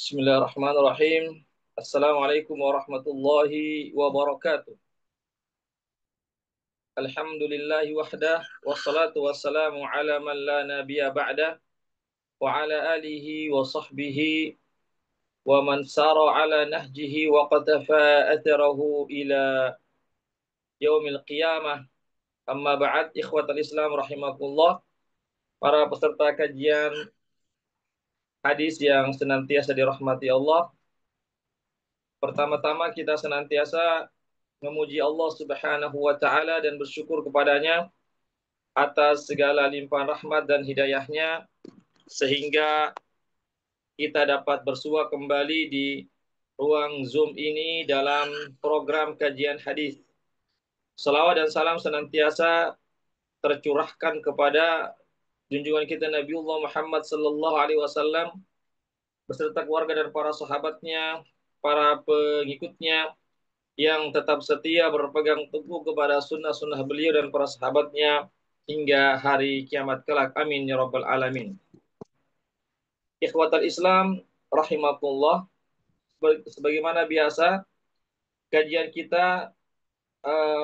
Bismillahirrahmanirrahim. Assalamualaikum warahmatullahi wabarakatuh. Alhamdulillahi wahdah. Wassalatu wassalamu ala man la nabiya ba'dah. Wa ala alihi wa sahbihi wa man sara ala nahjihi wa qatafa atharahu ila yaumil qiyamah. Amma ba'd, ikhwatal Islam rahimakumullah. Para peserta kajian hadis yang senantiasa dirahmati Allah. Pertama-tama kita senantiasa memuji Allah Subhanahu wa taala dan bersyukur kepadanya atas segala limpahan rahmat dan hidayahnya sehingga kita dapat bersua kembali di ruang Zoom ini dalam program kajian hadis. Salawat dan salam senantiasa tercurahkan kepada junjungan kita Nabiullah Muhammad sallallahu alaihi wasallam beserta keluarga dan para sahabatnya, para pengikutnya yang tetap setia berpegang teguh kepada sunnah-sunnah beliau dan para sahabatnya hingga hari kiamat kelak. Amin ya rabbal alamin. Ikhwatal Islam rahimakumullah, sebagaimana biasa kajian kita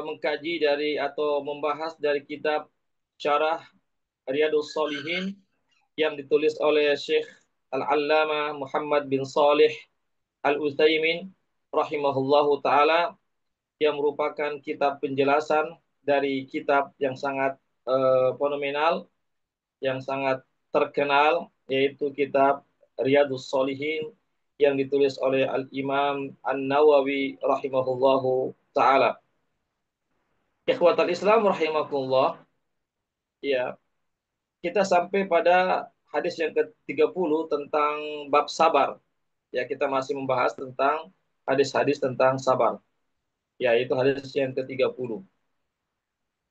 mengkaji dari atau membahas dari kitab Syarah Riyadhus Shalihin yang ditulis oleh Syekh Al-Allamah Muhammad bin Shalih Al-Utsaimin rahimahullahu taala, yang merupakan kitab penjelasan dari kitab yang sangat fenomenal, yang sangat terkenal, yaitu kitab Riyadhus Shalihin yang ditulis oleh Al-Imam An-Nawawi rahimahullahu ta'ala. Ikhwatal Islam rahimakumullah, ya, kita sampai pada hadis yang ke-30 tentang bab sabar. Ya, kita masih membahas tentang hadis-hadis tentang sabar. Ya, itu hadis yang ke-30.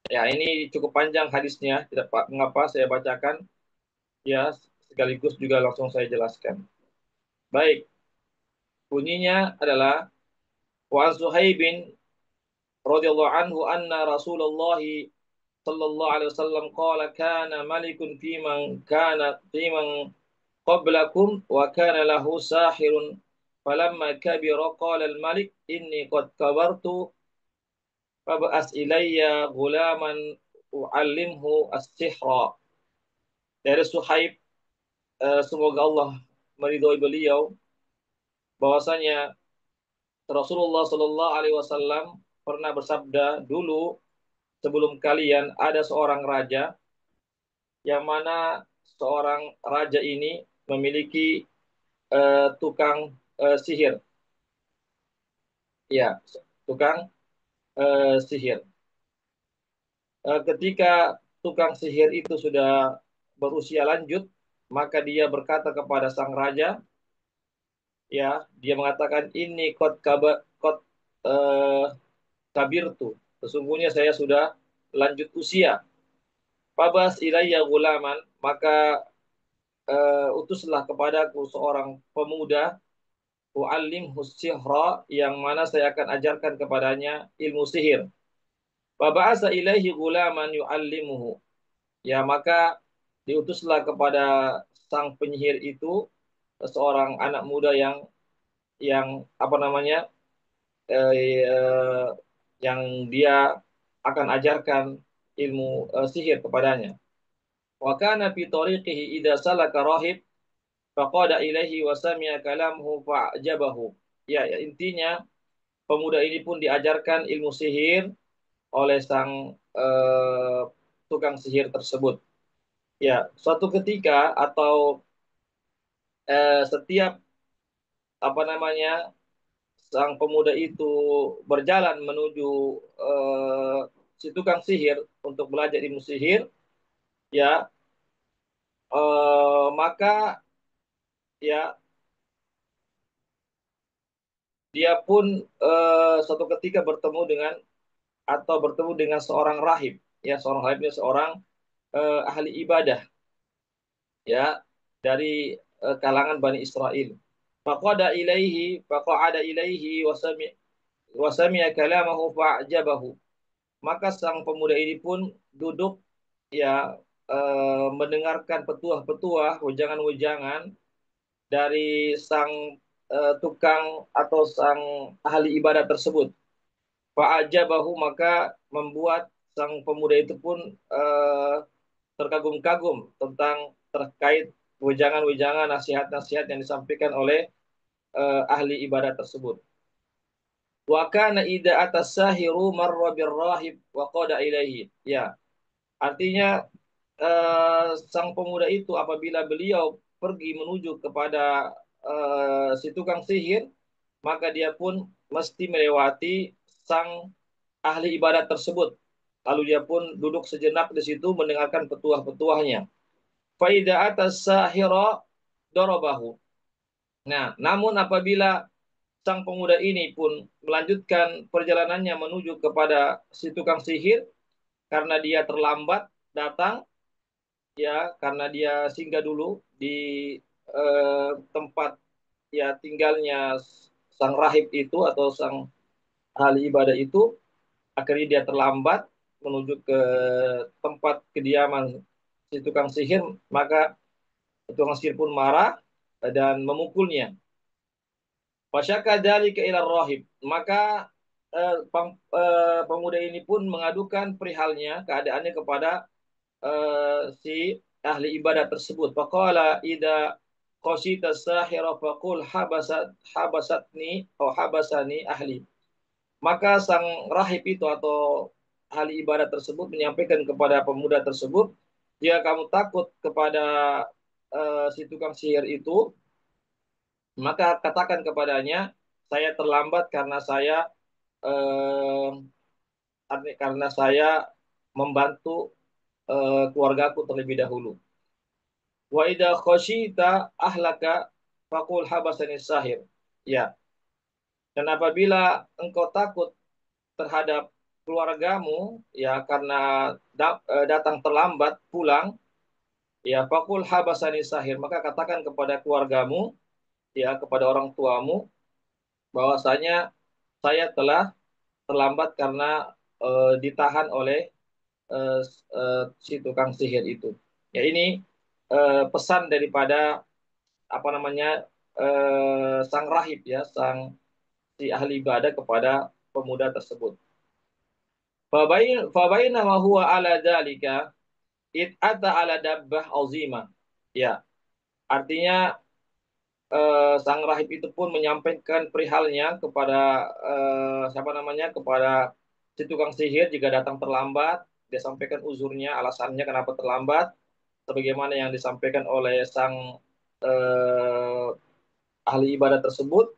Ya, ini cukup panjang hadisnya, tidak mengapa saya bacakan, ya, sekaligus juga langsung saya jelaskan. Baik, bunyinya adalah wa Zuhaibin radhiyallahu anhu anna Rasulullah sallallahu alaihi wasallam qala kana malikun fi man qablakum wa kana lahu sahirun falamma kabira qala al-malik inni qad kabartu fab'as ilayya ghulaman u'allimhu as-sihra. Dari Suhaib, semoga Allah meridhoi beliau, bahwasanya Rasulullah Shallallahu Alaihi Wasallam pernah bersabda, dulu sebelum kalian ada seorang raja, yang mana seorang raja ini memiliki tukang sihir, ya, tukang sihir. Ketika tukang sihir itu sudah berusia lanjut, maka dia berkata kepada sang raja, ya, dia mengatakan ini eh, kabirtu, sesungguhnya saya sudah lanjut usia. Fabas ilayya gulaman, maka utuslah kepadaku seorang pemuda, u'allim sihra, yang mana saya akan ajarkan kepadanya ilmu sihir. Faba'asa ilaihi gulaman yu'allimuhu, ya, maka diutuslah kepada sang penyihir itu seorang anak muda yang apa namanya, eh, yang dia akan ajarkan ilmu sihir kepadanya. Wa kana fi tariqihi idza salaka rahib faqada ilaihi wa sami'a kalamhu fa'jabahu. Ya, ya, intinya pemuda ini pun diajarkan ilmu sihir oleh sang tukang sihir tersebut. Ya, suatu ketika atau setiap apa namanya, sang pemuda itu berjalan menuju eh, si tukang sihir untuk belajar ilmu sihir, ya, maka, ya, dia pun suatu ketika bertemu dengan seorang rahib, ya, seorang rahibnya seorang ahli ibadah, ya, dari kalangan Bani Israel. Faqada ilaihi wa sami'a kalamahu fa'jabahu. Maka sang pemuda ini pun duduk, ya, mendengarkan petuah-petuah, wejangan-wejangan dari sang tukang atau sang ahli ibadah tersebut. Fa'ajabahu, maka membuat sang pemuda itu pun terkagum-kagum tentang terkait wejangan-wejangan nasihat-nasihat yang disampaikan oleh ahli ibadah tersebut. Wa kana idza atasahiru marra birrahib wa qada ilaihi. Ya, artinya sang pemuda itu apabila beliau pergi menuju kepada si tukang sihir, maka dia pun mesti melewati sang ahli ibadat tersebut. Lalu dia pun duduk sejenak di situ mendengarkan petuah-petuahnya. Faida atas sahira dorobahu. Nah, namun apabila sang pemuda ini pun melanjutkan perjalanannya menuju kepada si tukang sihir, karena dia terlambat datang, ya karena dia singgah dulu di tempat ya tinggalnya sang rahib itu atau sang ahli ibadah itu, akhirnya dia terlambat menuju ke tempat kediaman si tukang sihir, maka tukang sihir pun marah dan memukulnya. Fasyaka dzalika ila rahib, maka pemuda ini pun mengadukan perihalnya, keadaannya kepada si ahli ibadah tersebut. Faqala idza qasita sahira faqul habasatni atau habasani ahli. Maka sang rahib itu atau ahli ibadah tersebut menyampaikan kepada pemuda tersebut, jika kamu takut kepada si tukang sihir itu, maka katakan kepadanya, saya terlambat eh, karena saya membantu keluargaku terlebih dahulu. Wa idza khasyita ahlaka faqul habasani sahir. Ya, dan apabila engkau takut terhadap keluargamu ya karena datang terlambat pulang, ya faqul habasani sahir, maka katakan kepada keluargamu, ya kepada orang tuamu, bahwasanya saya telah terlambat karena ditahan oleh eh, si tukang sihir itu. Ya ini pesan daripada apa namanya sang rahib ya, sang si ahli ibadah kepada pemuda tersebut. Fabaina ma huwa ala dzalika id ata ala dabbah azimah. Ya, artinya sang rahib itu pun menyampaikan perihalnya kepada siapa namanya, kepada si tukang sihir jika datang terlambat. Dia sampaikan uzurnya, alasannya kenapa terlambat, sebagaimana yang disampaikan oleh sang ahli ibadah tersebut.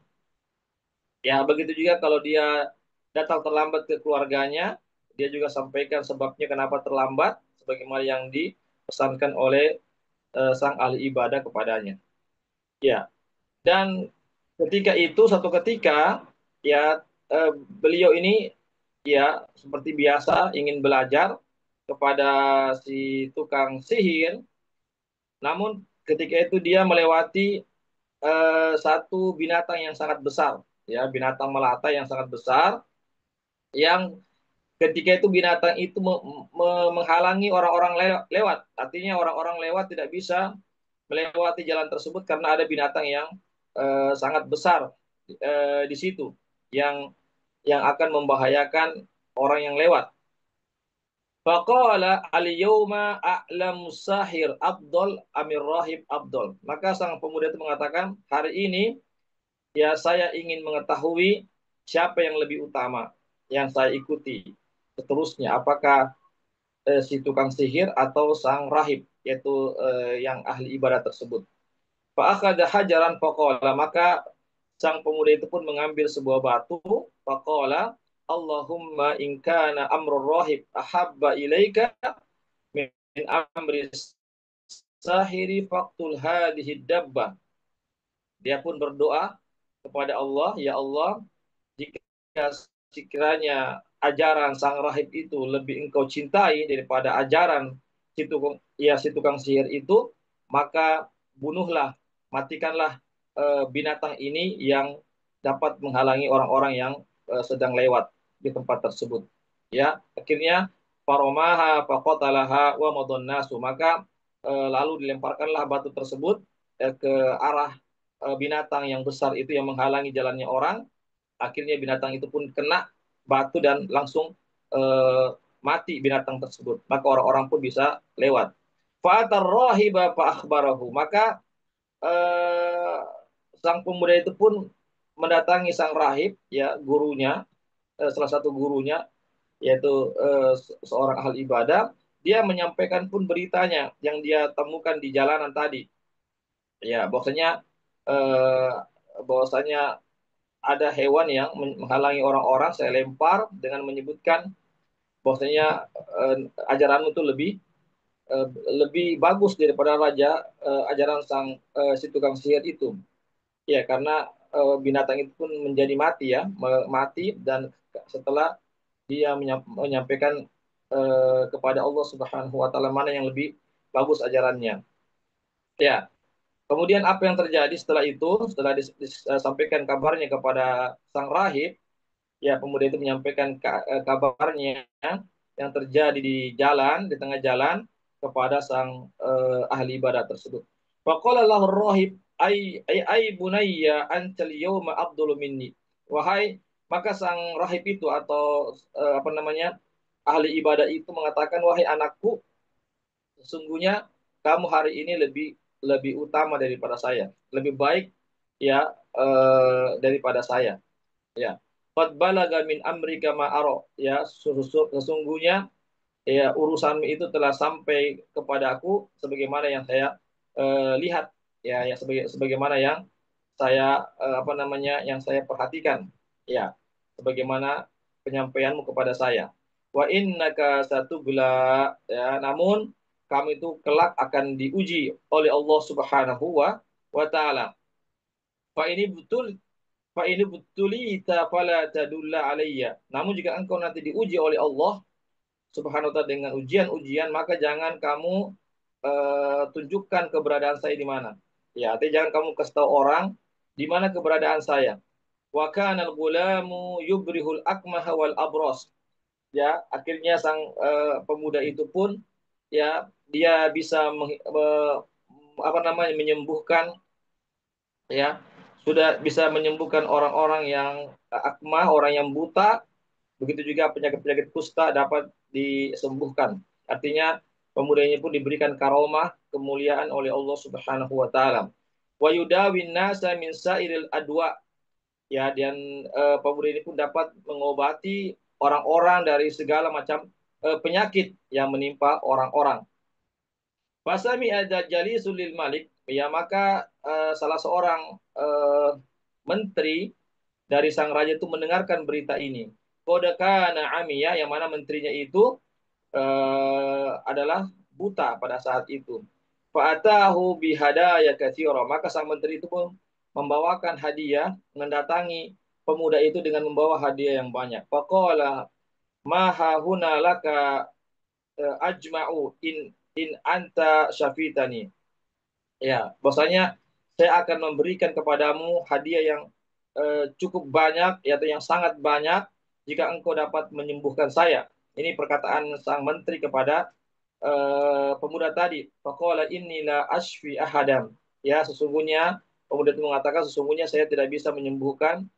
Ya, begitu juga kalau dia datang terlambat ke keluarganya, dia juga sampaikan sebabnya kenapa terlambat, sebagaimana yang dipesankan oleh sang ahli ibadah kepadanya. Ya, dan ketika itu, satu ketika, ya beliau ini ya seperti biasa ingin belajar kepada si tukang sihir, namun ketika itu dia melewati satu binatang yang sangat besar, ya binatang melata yang sangat besar, yang ketika itu binatang itu menghalangi orang-orang lewat. Artinya orang-orang lewat tidak bisa melewati jalan tersebut karena ada binatang yang sangat besar di situ yang akan membahayakan orang yang lewat. Faqala al-yawma a'lamu sahir Abdul amir rahib Abdul. Maka sang pemuda itu mengatakan, hari ini ya saya ingin mengetahui siapa yang lebih utama yang saya ikuti seterusnya, apakah si tukang sihir atau sang rahib, yaitu yang ahli ibadah tersebut. Fa'akhadha hajaran faqala, maka sang pemuda itu pun mengambil sebuah batu, faqala Allahumma in kana amrul rahib ahabba ilaika min amri sahiri faqtul hadhihi dabbah. Dia pun berdoa kepada Allah, ya Allah, jika sekiranya ajaran sang rahib itu lebih engkau cintai daripada ajaran si tukang sihir itu, maka bunuhlah, matikanlah binatang ini yang dapat menghalangi orang-orang yang sedang lewat di tempat tersebut. Ya, akhirnya faromaha faqatalaha wa madon nasu, maka lalu dilemparkanlah batu tersebut ke arah binatang yang besar itu yang menghalangi jalannya orang. Akhirnya binatang itu pun kena batu dan langsung mati binatang tersebut. Maka orang-orang pun bisa lewat. Fa'atar rahiba fa akhbarahu. Maka eh, sang pemuda itu pun mendatangi sang rahib, ya gurunya, salah satu gurunya, yaitu seorang ahli ibadah. Dia menyampaikan pun beritanya yang dia temukan di jalanan tadi. Ya, eh, bahwasanya ada hewan yang menghalangi orang-orang, saya lempar dengan menyebutkan bahwasanya ajaranmu itu eh, lebih bagus daripada raja, ajaran sang si tukang sihir itu. Ya, karena binatang itu pun menjadi mati, ya, mati, dan setelah dia menyampaikan kepada Allah Subhanahu wa taala mana yang lebih bagus ajarannya. Ya, kemudian apa yang terjadi setelah itu? Setelah disampaikan kabarnya kepada sang rahib, ya pemuda itu menyampaikan kabarnya yang terjadi di jalan, di tengah jalan, kepada sang ahli ibadah tersebut. Faqala lahu rahib ay bunayya antal yawma afdalu minni. Wahai, maka sang rahib itu atau apa namanya, ahli ibadah itu mengatakan, wahai anakku, sesungguhnya kamu hari ini lebih lebih utama daripada saya, lebih baik, ya, daripada saya, ya. Qad balaga min amrika ma aro, ya, sesungguhnya, ya, urusanmu itu telah sampai kepadaku sebagaimana yang saya lihat, ya, yang sebagaimana yang saya apa namanya, yang saya perhatikan, ya, sebagaimana penyampaianmu kepada saya. Wa innaka satubla, ya, namun kami itu kelak akan diuji oleh Allah Subhanahu wa taala. Fa ini betul Fa ini butulita fala tadulla alayya. Namun jika engkau nanti diuji oleh Allah Subhanahu wa taala dengan ujian-ujian, maka jangan kamu tunjukkan keberadaan saya di mana. Ya, artinya jangan kamu kasih tahu orang di mana keberadaan saya. Wa kana al-ghulamu yubrihul akmaha wal abros. Ya, akhirnya sang pemuda itu pun, ya, dia bisa apa namanya, menyembuhkan, ya, sudah bisa menyembuhkan orang-orang yang akmah, orang yang buta. Begitu juga penyakit-penyakit kusta dapat disembuhkan. Artinya pemuda ini pun diberikan karomah, kemuliaan oleh Allah Subhanahu wa taala. Wa yudawin nasa min sairil adwa. Ya, dan pemuda ini pun dapat mengobati orang-orang dari segala macam penyakit yang menimpa orang-orang. Fasami ada jali sulil malik, ya, maka salah seorang menteri dari sang raja itu mendengarkan berita ini. Kode kana amiyah, yang mana menterinya itu adalah buta pada saat itu. Fa'atahu bihadaya katsira, maka sang menteri itu pun membawakan hadiah, mendatangi pemuda itu dengan membawa hadiah yang banyak. Faqala ma huna laka ajma'u in anta syafitani. Ya, bahwasanya saya akan memberikan kepadamu hadiah yang cukup banyak, yaitu yang sangat banyak, jika engkau dapat menyembuhkan saya. Ini perkataan sang menteri kepada pemuda tadi. Faqala innila ashfi ahadam. Ya, sesungguhnya pemuda itu mengatakan, sesungguhnya saya tidak bisa menyembuhkan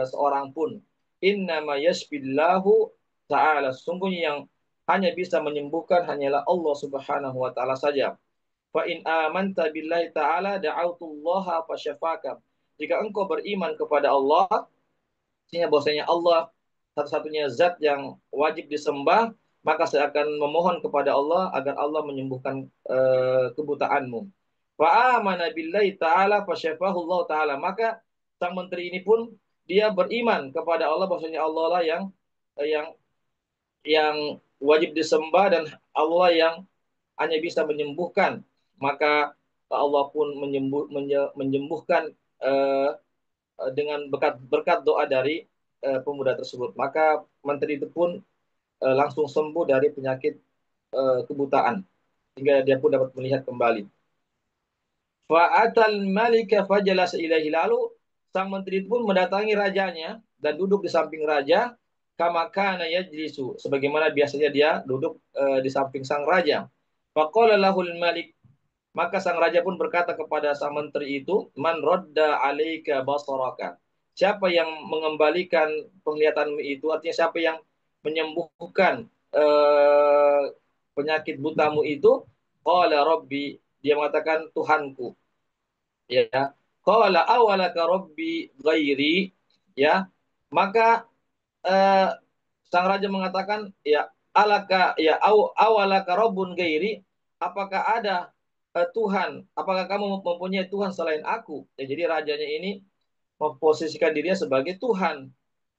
seorang pun. Innama yashfillahu ta'ala. Sesungguhnya yang hanya bisa menyembuhkan hanyalah Allah Subhanahu wa taala saja. Fa in amanta billahi ta'ala da'autullaha fasyafaka. Jika engkau beriman kepada Allah, artinya bahwasanya Allah satu-satunya zat yang wajib disembah, maka saya akan memohon kepada Allah agar Allah menyembuhkan kebutaanmu. Fa amana billahi ta'ala fasyafahu Allah ta'ala. Maka sang menteri ini pun dia beriman kepada Allah, bahwasanya Allah lah yang yang wajib disembah dan Allah yang hanya bisa menyembuhkan. Maka Allah pun menyembuhkan dengan berkat berkat doa dari pemuda tersebut. Maka menteri itu pun langsung sembuh dari penyakit kebutaan, hingga dia pun dapat melihat kembali. Fa'atal malika fajalas ilaihi, lalu sang menteri itu pun mendatangi rajanya dan duduk di samping raja, kama kana yajlisu, sebagaimana biasanya dia duduk di samping sang raja. Faqala lahul malik, Maka sang raja pun berkata kepada sang menteri itu, man rodda alaika basaraka. Siapa yang mengembalikan penglihatanmu itu, artinya siapa yang menyembuhkan penyakit butamu itu? Qala rabbi, dia mengatakan Tuhanku. Ya. Qala awalaka rabbi ghairi, ya. Maka eh, sang raja mengatakan, ya alaka ya awalaka rabbun ghairi, apakah ada Tuhan, apakah kamu mempunyai Tuhan selain aku? Ya, jadi rajanya ini memposisikan dirinya sebagai Tuhan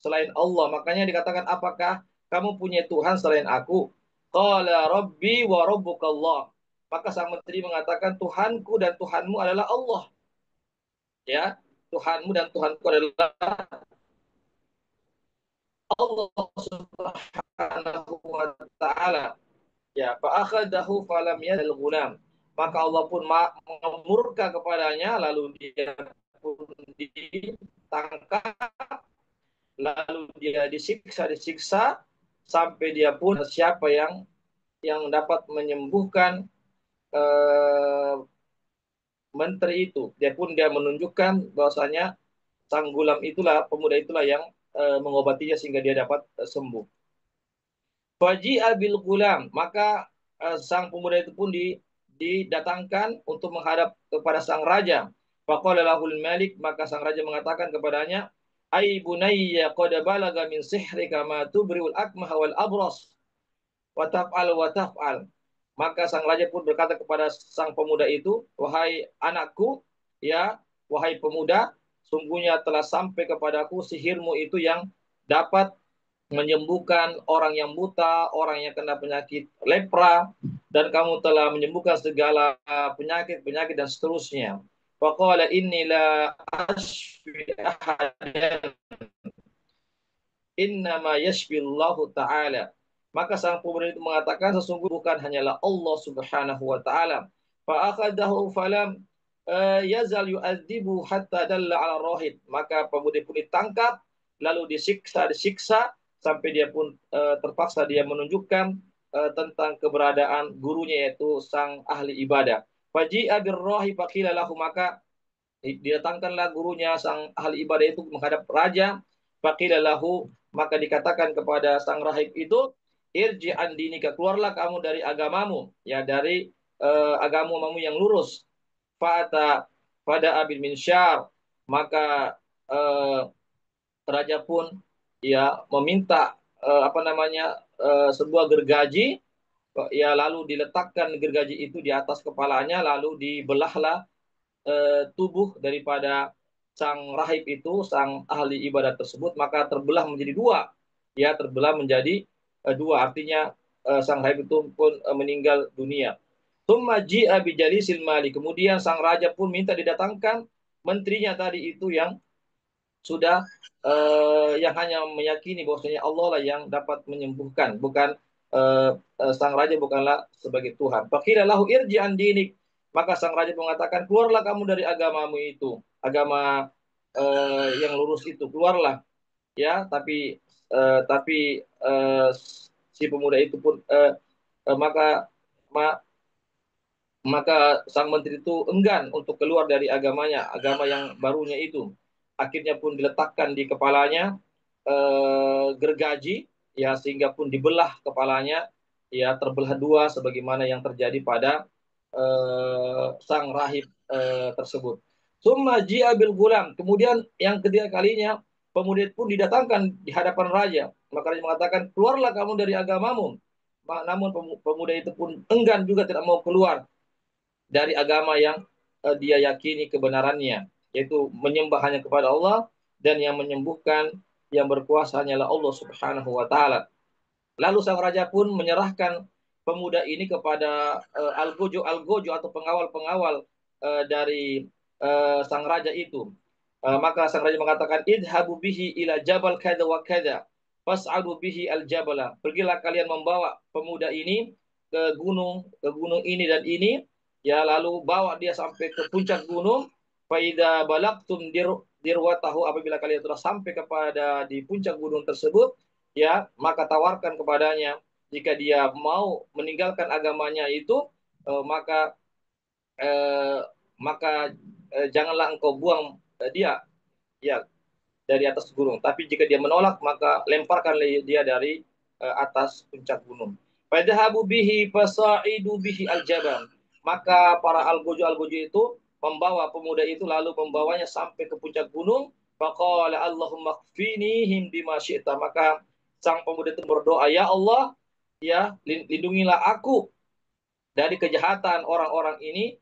selain Allah. Makanya dikatakan, apakah kamu punya Tuhan selain aku? Qala rabbi wa rabbukallah. Maka sang menteri mengatakan, Tuhanku dan Tuhanmu adalah Allah. Ya, Tuhanmu dan Tuhanku adalah Allah Subhanahu wa taala. Ya, fa akhadahu falam yadal gulam. Maka Allah pun memurka kepadanya, lalu dia pun ditangkap, lalu dia disiksa sampai dia pun siapa yang dapat menyembuhkan eh, menteri itu. Dia menunjukkan bahwasanya sang gulam itulah, pemuda itulah yang mengobatinya sehingga dia dapat sembuh. Faji'a bil gulam, maka sang pemuda itu pun didatangkan untuk menghadap kepada sang raja. Faqala lahul malik, maka sang raja mengatakan kepadanya, ai bunayya qad balaga min sihrika ma tubriul akmah wal abras wa taf'al wa taf'al. Maka sang raja pun berkata kepada sang pemuda itu, wahai anakku, ya, wahai pemuda, sungguhnya telah sampai kepadaku sihirmu itu yang dapat menyembuhkan orang yang buta, orang yang kena penyakit lepra, dan kamu telah menyembuhkan segala penyakit-penyakit dan seterusnya. Faqala inni la ashfi ahadan innama yashfillahu ta'ala. Maka sang pemuda itu mengatakan, sesungguhnya bukan hanyalah Allah Subhanahu wa taala. Fa akhadahu falam yazal yu'adzibu hatta dalla ala rahib. Maka pemuda pun ditangkap, lalu disiksa sampai dia pun terpaksa dia menunjukkan tentang keberadaan gurunya, yaitu sang ahli ibadah. Faji'a birrahi faqila lahu, maka didatangkanlah gurunya sang ahli ibadah itu menghadap raja. Faqila lahu, maka dikatakan kepada sang rahib itu, irji an dinika, keluarlah kamu dari agamamu, ya, dari agamamu yang lurus. Fa'ata pada abil minsyar, maka raja pun ya meminta sebuah gergaji, ya, lalu diletakkan gergaji itu di atas kepalanya, lalu dibelahlah tubuh daripada sang rahib itu, sang ahli ibadah tersebut, maka terbelah menjadi dua, ya, terbelah menjadi dua, artinya sang rahib itu pun meninggal dunia. Tsumma ji'a bijalisil mali, kemudian sang raja pun minta didatangkan menterinya tadi itu yang sudah yang hanya meyakini bahwasanya Allah lah yang dapat menyembuhkan, bukan sang raja bukanlah sebagai Tuhan. Faqila lahu irji an dinik, maka sang raja mengatakan, keluarlah kamu dari agamamu itu, agama yang lurus itu, keluarlah, ya. Tapi si pemuda itu pun uh, maka ma, maka sang menteri itu enggan untuk keluar dari agamanya, agama yang barunya itu. Akhirnya pun diletakkan di kepalanya gergaji, ya, sehingga pun dibelah kepalanya, ya, terbelah dua sebagaimana yang terjadi pada sang rahib tersebut. Summa ji'a bil gulam, kemudian yang ketiga kalinya pemuda pun didatangkan di hadapan raja. Maka raja mengatakan, keluarlah kamu dari agamamu. Namun pemuda itu pun enggan juga, tidak mau keluar dari agama yang dia yakini kebenarannya, yaitu menyembah hanya kepada Allah, dan yang menyembuhkan, yang berkuasa hanyalah Allah Subhanahu wa taala. Lalu sang raja pun menyerahkan pemuda ini kepada algojo atau pengawal-pengawal dari sang raja itu. Maka sang raja mengatakan, idhabu bihi ila jabal kada wa kada fas'adu bihi al jabala. Pergilah kalian membawa pemuda ini ke gunung ini dan ini, ya, lalu bawa dia sampai ke puncak gunung. Faida balagtum dirwatahu, apabila kalian telah sampai kepada di puncak gunung tersebut, ya, maka tawarkan kepadanya, jika dia mau meninggalkan agamanya itu, maka eh, maka janganlah engkau buang dia ya dari atas gunung. Tapi jika dia menolak, maka lemparkanlah dia dari atas puncak gunung. Fadhahabu bihi fasaidu bihi al-jabal. Maka para algojo-algojo itu membawa pemuda itu lalu membawanya sampai ke puncak gunung. Faqala Allahumma kfinihim bima syi'ta. Maka sang pemuda itu berdoa, ya Allah, ya lindungilah aku dari kejahatan orang-orang ini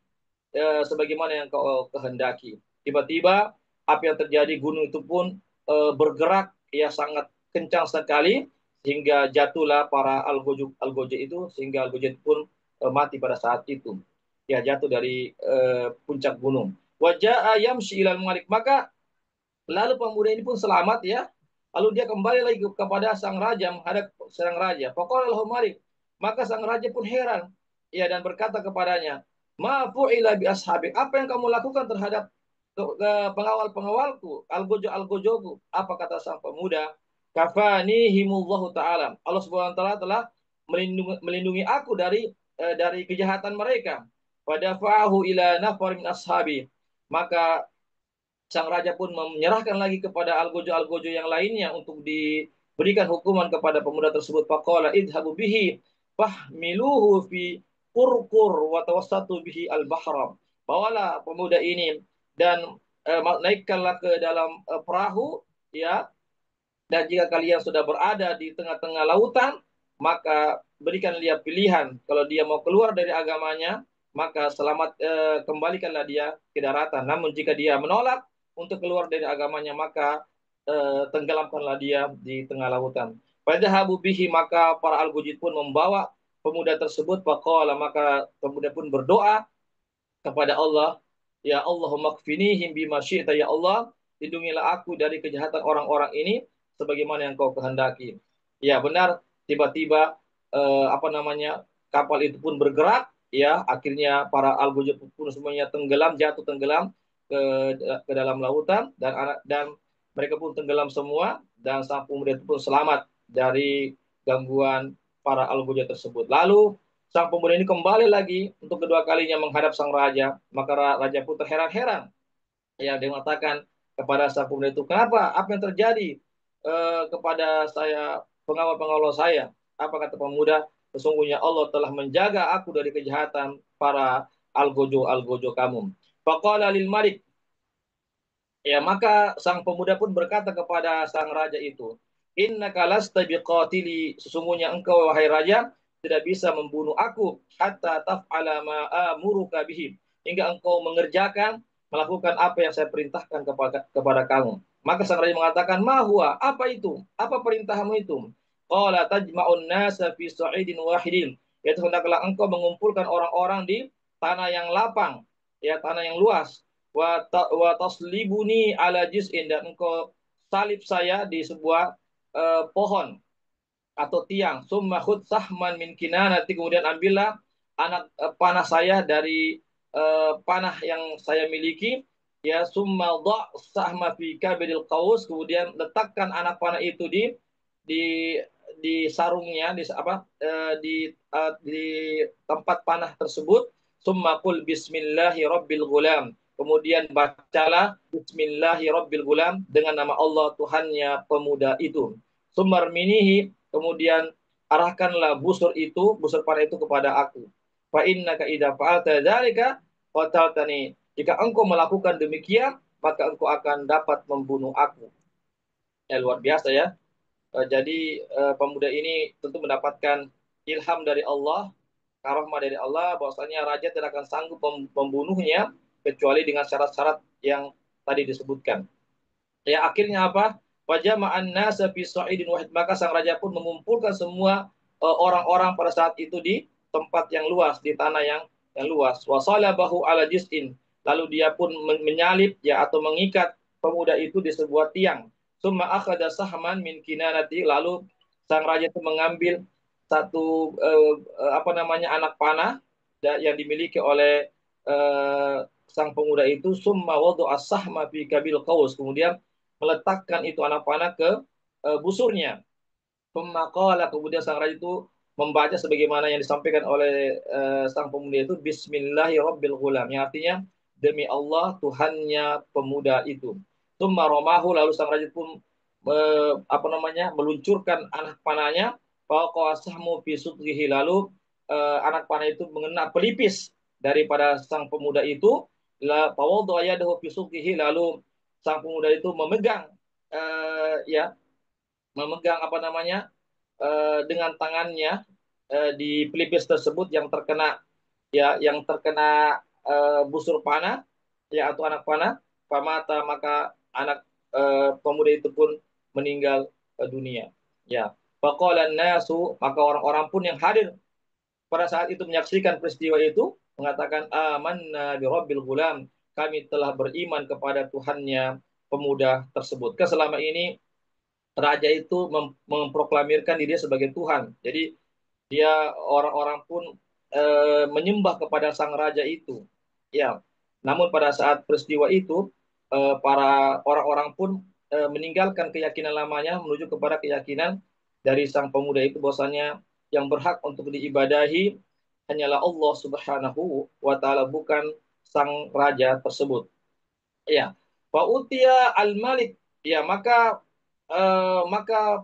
sebagaimana yang kau kehendaki. Tiba-tiba apa yang terjadi, gunung itu pun bergerak ya sangat kencang sekali sehingga jatuhlah para algojo itu, sehingga algojo itu pun mati pada saat itu. Ya jatuh dari puncak gunung. Wajah ayam ilal malik, maka lalu pemuda ini pun selamat ya. Lalu dia kembali lagi kepada sang raja, menghadap sang raja. Faqala lahu Malik. Maka sang raja pun heran. Ya, dan berkata kepadanya, "Ma fu'ila bi ashabik?" Apa yang kamu lakukan terhadap pengawal-pengawalku, algojo-algojoku? Apa kata sang pemuda? Kafanihimullahu taala. Allah Subhanahu wa taala telah melindungi aku dari kejahatan mereka. Fadafa'ahu ila nafar min ashabi. Maka sang raja pun menyerahkan lagi kepada algojo-algojo yang lainnya untuk diberikan hukuman kepada pemuda tersebut. Faqala idhabu bihi fahmiluhu fi qurqur wa tawassatu bihi al-bahra. Bawalah pemuda ini dan naikkanlah ke dalam perahu ya, dan jika kalian sudah berada di tengah-tengah lautan, maka berikan dia pilihan. Kalau dia mau keluar dari agamanya, maka kembalikanlah dia ke daratan. Namun jika dia menolak untuk keluar dari agamanya, maka tenggelamkanlah dia di tengah lautan. Fadhahabu bihi, maka para al-Gujid pun membawa pemuda tersebut. Faqala, maka pemuda pun berdoa kepada Allah, ya Allahumma kfinihim bima syi'ta, ya Allah, lindungilah aku dari kejahatan orang-orang ini sebagaimana yang kau kehendaki. Ya benar, tiba-tiba apa namanya, kapal itu pun bergerak ya, akhirnya para algojo pun semuanya jatuh tenggelam ke ke dalam lautan, dan mereka pun tenggelam semua, dan sang pemuda itu pun selamat dari gangguan para algojo tersebut. Lalu sang pemuda ini kembali lagi untuk kedua kalinya menghadap sang raja. Maka raja pun terheran-heran. Ya, dia mengatakan kepada sang pemuda itu, kenapa? Apa yang terjadi kepada saya, pengawal-pengawal saya? Apa kata pemuda? Sesungguhnya Allah telah menjaga aku dari kejahatan para algojo kamu. Faqala lil malik. Ya, maka sang pemuda pun berkata kepada sang raja itu, innaka lasta biqatili, sesungguhnya engkau wahai raja tidak bisa membunuh aku hatta taf'ala ma amuruka bihi, hingga engkau melakukan apa yang saya perintahkan kepada kamu. Maka sang raja mengatakan, ma huwa, apa itu? Apa perintahmu itu? Qala tajma'un nasa fi sa'idin wahidin, yaitu hendaklah engkau mengumpulkan orang-orang di tanah yang lapang, ya tanah yang luas, wa taslibuni ala jiz'in, dan engkau salib saya di sebuah pohon atau tiang. Summa khud sahman min kinanati, kemudian ambillah anak panah saya dari panah yang saya miliki, ya. Summa dha' sahma fi kabidil qaus, kemudian letakkan anak panah itu di sarungnya, di tempat panah tersebut. Summa qul bismillahi rabbil gulam, kemudian bacalah bismillahi rabbil gulam, dengan nama Allah Tuhannya pemuda itu. Sumar minihi, kemudian arahkanlah busur panah itu kepada aku. Fa innaka idza fa'alta dzalika qataltani, jika engkau melakukan demikian maka engkau akan dapat membunuh aku. Ya, luar biasa ya. Jadi pemuda ini tentu mendapatkan ilham dari Allah, karomah dari Allah, bahwasanya raja tidak akan sanggup membunuhnya kecuali dengan syarat-syarat yang tadi disebutkan. Ya, akhirnya apa? Fajama'an nasa fi sa'idin wahid, maka sang raja pun mengumpulkan semua orang-orang pada saat itu di tempat yang luas, di tanah yang luas. Wa salabahu ala jis'in, lalu dia pun menyalip ya atau mengikat pemuda itu di sebuah tiang. Summa akhadha sahman min kinanati, lalu sang raja itu mengambil satu apa namanya, anak panah yang dimiliki oleh sang pemuda itu. Summa wadu as-sahma fi kabil qaus, kemudian meletakkan itu anak panah ke busurnya. Pemakalah, kemudian sang raja itu membaca sebagaimana yang disampaikan oleh sang pemuda itu, Bismillahirrabbilghulam, yang artinya demi Allah Tuhannya pemuda itu. Tsumma romahu, lalu sang raja pun meluncurkan anak panahnya, faqasahmu fi sudrihi, lalu anak panah itu mengena pelipis daripada sang pemuda itu. La fawadha yadahu fi sudrihi, lalu sang pemuda itu memegang ya memegang dengan tangannya di pelipis tersebut yang terkena busur panah, ya, atau anak panah. Pamata, maka anak pemuda itu pun meninggal dunia. Ya. Faqala nasu, maka orang-orang pun yang hadir pada saat itu menyaksikan peristiwa itu mengatakan, amanna bi rabbil gulam, kami telah beriman kepada Tuhannya pemuda tersebut. Selama ini raja itu memproklamirkan dirinya sebagai Tuhan. Jadi dia, orang-orang pun menyembah kepada sang raja itu. Ya. Namun pada saat peristiwa itu para orang-orang pun meninggalkan keyakinan lamanya menuju kepada keyakinan dari sang pemuda itu, bahwasanya yang berhak untuk diibadahi hanyalah Allah Subhanahu wa taala, bukan sang raja tersebut. Ya. Wa utia al-malik, ya, maka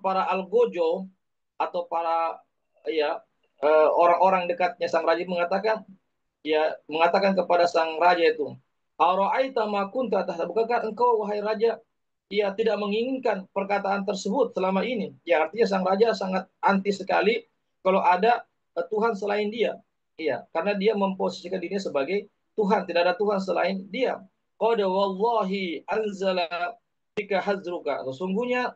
para algojo atau para, ya, orang-orang dekatnya sang raja mengatakan kepada sang raja itu, ara'aita ma kunta tahta, bukankah engkau wahai raja tidak menginginkan perkataan tersebut selama ini? Ya, artinya sang raja sangat anti sekali kalau ada Tuhan selain dia. Iya, karena dia memposisikan dirinya sebagai Tuhan, tidak ada Tuhan selain dia. Qad wallahi anzala bika hazruka, sesungguhnya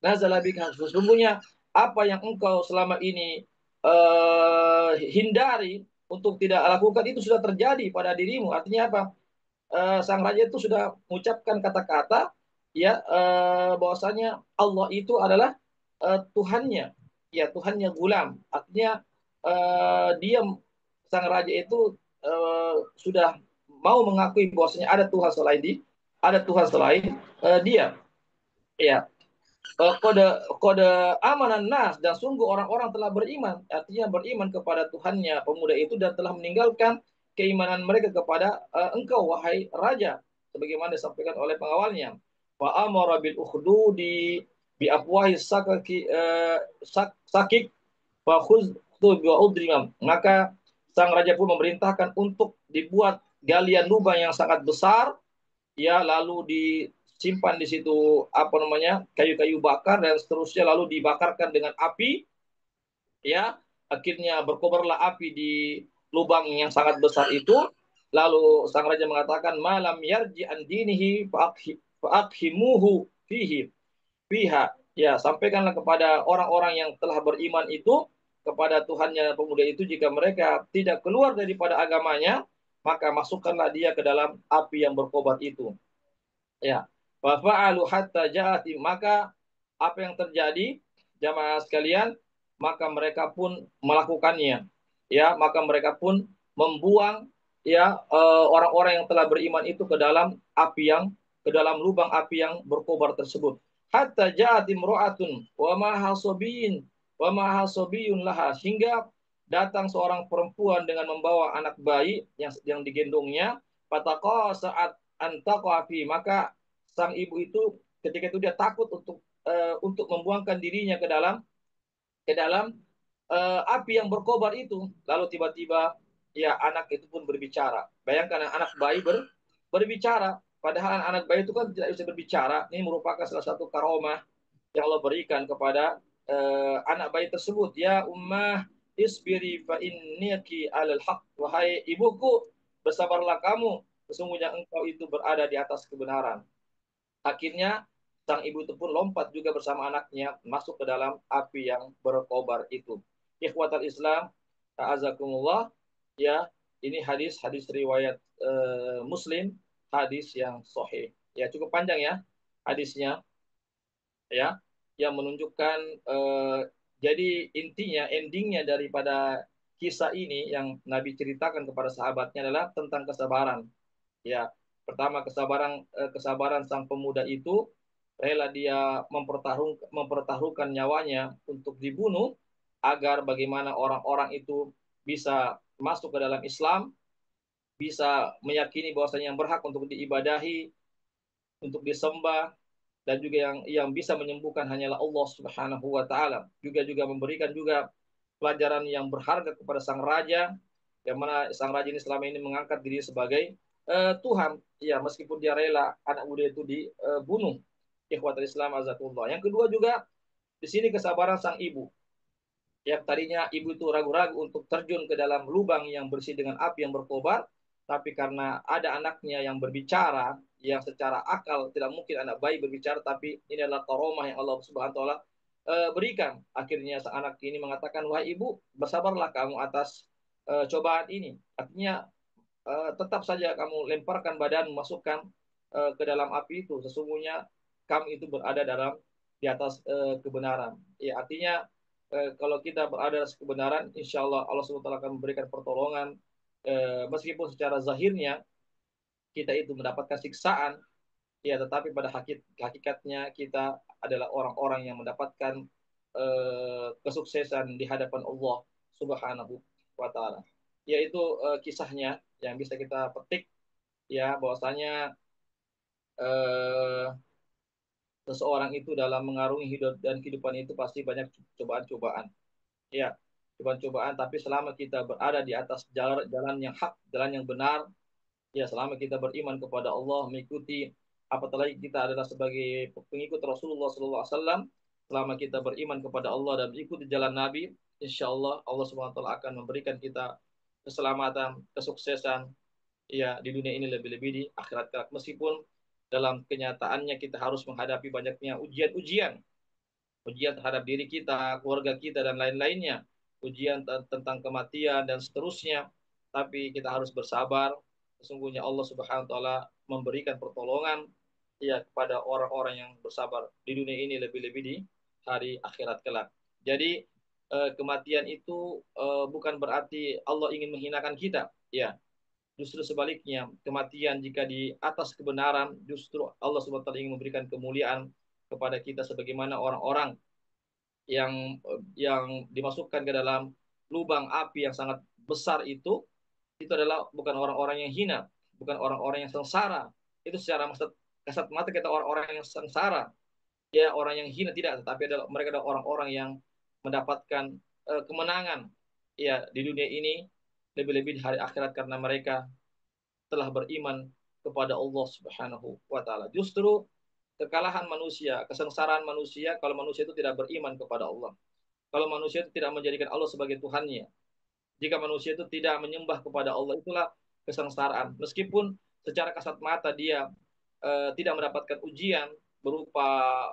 nazala bika, sesungguhnya apa yang engkau selama ini hindari untuk tidak lakukan itu sudah terjadi pada dirimu. Artinya apa? Sang raja itu sudah mengucapkan kata-kata, ya, bahwasanya Allah itu adalah Tuhannya, ya, Tuhannya gulam. Artinya dia, sang raja itu sudah mau mengakui bahwasanya ada Tuhan selain dia, ya. Kode kode amanan nas, dan sungguh orang-orang telah beriman, artinya beriman kepada Tuhannya pemuda itu dan telah meninggalkan keimanan mereka kepada engkau wahai raja, sebagaimana disampaikan oleh pengawalnya. Wa amara bil ukhdudi bi afwahi sakik wa khudhu bi udrimam, maka sang raja pun memerintahkan untuk dibuat galian lubang yang sangat besar, ya, lalu disimpan di situ kayu-kayu bakar dan seterusnya, lalu dibakarkan dengan api, ya, akhirnya berkobarlah api di lubang yang sangat besar itu. Lalu sang raja mengatakan, malam yarji an dinihi fa'akhimuhu fiha, ya, sampaikanlah kepada orang-orang yang telah beriman itu kepada Tuhannya pemuda itu, jika mereka tidak keluar daripada agamanya, maka masukkanlah dia ke dalam api yang berkobar itu. Ya, wa fa'alu hatta ja'ati, maka apa yang terjadi jamaah sekalian, maka mereka pun melakukannya. Ya, maka mereka pun membuang, ya, orang-orang yang telah beriman itu ke dalam lubang api yang berkobar tersebut. Hatta ja'ati imra'atun wa ma hasobiyun laha, hingga datang seorang perempuan dengan membawa anak bayi yang digendongnya. Fataqa saat antaqafi, maka sang ibu itu ketika itu dia takut untuk membuangkan dirinya ke dalam api yang berkobar itu. Lalu tiba-tiba, ya, anak itu pun berbicara. Bayangkan anak bayi berbicara, padahal anak bayi itu kan tidak bisa berbicara. Ini merupakan salah satu karomah yang Allah berikan kepada anak bayi tersebut. Ya ummah isbiri fa innaki alal haq, wahai ibuku, bersabarlah kamu, sesungguhnya engkau itu berada di atas kebenaran. Akhirnya sang ibu itu pun lompat juga bersama anaknya masuk ke dalam api yang berkobar itu. Ikhwatal Islam, ta'azakumullah, ya, ini hadis riwayat Muslim, hadis yang sahih. Ya, cukup panjang ya hadisnya, ya, yang menunjukkan jadi intinya, endingnya daripada kisah ini yang Nabi ceritakan kepada sahabatnya adalah tentang kesabaran. Ya, pertama kesabaran sang pemuda itu, rela dia mempertaruhkan nyawanya untuk dibunuh, agar bagaimana orang-orang itu bisa masuk ke dalam Islam, bisa meyakini bahwasanya yang berhak untuk diibadahi, untuk disembah, dan juga yang bisa menyembuhkan hanyalah Allah Subhanahu wa taala. Juga memberikan juga pelajaran yang berharga kepada sang raja, yang mana sang raja ini selama ini mengangkat diri sebagai Tuhan. Ya, meskipun dia rela anak muda itu dibunuh. Ikhwatul Islam azatullah. Yang kedua juga di sini kesabaran sang ibu. Yang tadinya ibu itu ragu-ragu untuk terjun ke dalam lubang yang bersih dengan api yang berkobar, tapi karena ada anaknya yang berbicara, yang secara akal tidak mungkin anak bayi berbicara, tapi ini adalah karomah yang Allah Subhanahu wa taala berikan. Akhirnya sang anak ini mengatakan, "Wahai ibu, bersabarlah kamu atas cobaan ini." Artinya tetap saja kamu lemparkan badan, masukkan ke dalam api itu. Sesungguhnya kami itu berada di atas kebenaran. Ya, artinya kalau kita berada di kebenaran, insya Allah Allah SWT akan memberikan pertolongan. Meskipun secara zahirnya kita itu mendapatkan siksaan, ya, tetapi pada hakikatnya kita adalah orang-orang yang mendapatkan kesuksesan di hadapan Allah Subhanahu wa taala. Yaitu kisahnya yang bisa kita petik, ya, bahwasanya eh, seseorang itu dalam mengarungi hidup dan kehidupan itu pasti banyak cobaan-cobaan. Ya, cobaan-cobaan, tapi selama kita berada di atas jalan yang hak, jalan yang benar, ya, selama kita beriman kepada Allah, mengikuti, apatah lagi kita adalah sebagai pengikut Rasulullah SAW, selama kita beriman kepada Allah dan mengikuti jalan Nabi, insya Allah Allah SWT akan memberikan kita keselamatan, kesuksesan, ya, di dunia ini, lebih-lebih di akhirat kelak. Meskipun dalam kenyataannya kita harus menghadapi banyaknya ujian-ujian, ujian terhadap diri kita, keluarga kita, dan lain-lainnya, ujian tentang kematian dan seterusnya. Tapi kita harus bersabar. Sesungguhnya Allah Subhanahu wa taala memberikan pertolongan, ya, kepada orang-orang yang bersabar di dunia ini, lebih-lebih di hari akhirat kelak. Jadi kematian itu bukan berarti Allah ingin menghinakan kita, ya. Justru sebaliknya, kematian jika di atas kebenaran, justru Allah Subhanahu wa taala ingin memberikan kemuliaan kepada kita, sebagaimana orang-orang yang dimasukkan ke dalam lubang api yang sangat besar itu adalah bukan orang-orang yang hina, bukan orang-orang yang sengsara. Itu secara kasat mata kita orang-orang yang sengsara, ya, orang yang hina tidak, tetapi mereka adalah orang-orang yang mendapatkan kemenangan, ya, di dunia ini, lebih-lebih di hari akhirat, karena mereka telah beriman kepada Allah Subhanahu wa taala. Justru kekalahan manusia, kesengsaraan manusia kalau manusia itu tidak beriman kepada Allah. Kalau manusia itu tidak menjadikan Allah sebagai Tuhannya. Jika manusia itu tidak menyembah kepada Allah, itulah kesengsaraan. Meskipun secara kasat mata dia tidak mendapatkan ujian berupa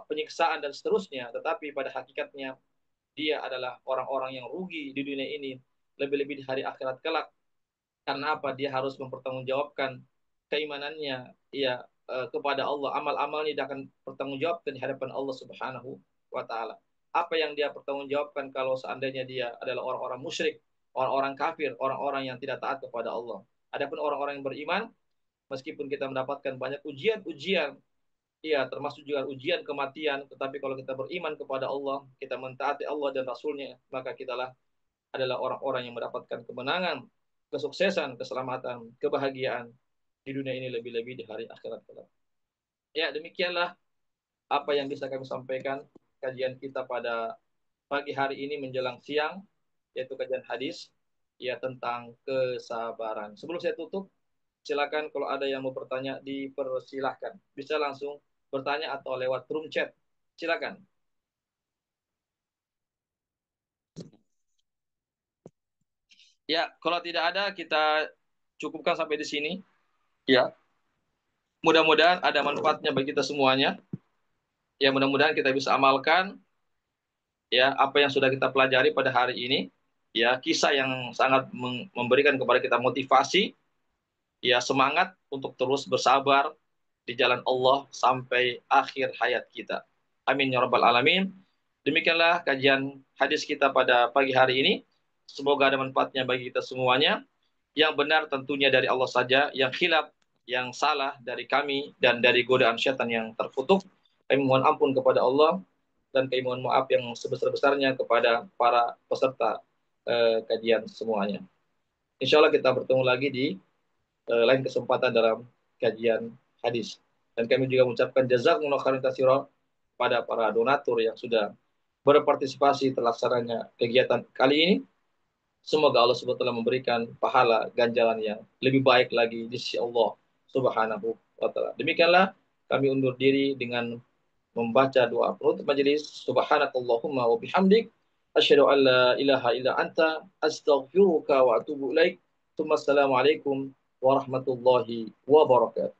penyiksaan dan seterusnya, tetapi pada hakikatnya dia adalah orang-orang yang rugi di dunia ini, lebih-lebih di hari akhirat kelak. Karena apa? Dia harus mempertanggungjawabkan keimanannya, ya, kepada Allah. Amal-amalnya dia akan pertanggungjawabkan di hadapan Allah Subhanahu wa taala. Apa yang dia pertanggungjawabkan kalau seandainya dia adalah orang-orang musyrik, orang-orang kafir, orang-orang yang tidak taat kepada Allah. Adapun orang-orang yang beriman, meskipun kita mendapatkan banyak ujian-ujian, iya, termasuk juga ujian kematian, tetapi kalau kita beriman kepada Allah, kita mentaati Allah dan Rasulnya, maka kitalah adalah orang-orang yang mendapatkan kemenangan, kesuksesan, keselamatan, kebahagiaan di dunia ini, lebih-lebih di hari akhirat kelak. Ya, demikianlah apa yang bisa kami sampaikan kajian kita pada pagi hari ini menjelang siang, yaitu kajian hadis, ya, tentang kesabaran. Sebelum saya tutup, silakan kalau ada yang mau bertanya, dipersilahkan. Bisa langsung bertanya atau lewat room chat. Silakan. Ya, kalau tidak ada, kita cukupkan sampai di sini. Ya, mudah-mudahan ada manfaatnya bagi kita semuanya. Ya, mudah-mudahan kita bisa amalkan, ya, apa yang sudah kita pelajari pada hari ini. Ya, kisah yang sangat memberikan kepada kita motivasi, ya, semangat untuk terus bersabar di jalan Allah sampai akhir hayat kita. Amin ya rabbal alamin. Demikianlah kajian hadis kita pada pagi hari ini. Semoga ada manfaatnya bagi kita semuanya. Yang benar tentunya dari Allah saja, yang khilaf, yang salah dari kami dan dari godaan syaitan yang terkutuk. Kami mohon ampun kepada Allah. dan kami mohon maaf yang sebesar-besarnya kepada para peserta kajian semuanya. Insya Allah kita bertemu lagi di lain kesempatan dalam kajian hadis. Dan kami juga mengucapkan jazakumullah khairan katsiran pada para donatur yang sudah berpartisipasi terlaksananya kegiatan kali ini. Semoga Allah Subhanahu wa taala memberikan pahala ganjaran yang lebih baik lagi di sisi Allah Subhanahu wa taala. Demikianlah kami undur diri dengan membaca doa penutup majelis. Subhanakallahumma wa bihamdik asyhadu an la ilaha illa anta astaghfiruka wa atubu ilaik. Assalamualaikum warahmatullahi wabarakatuh.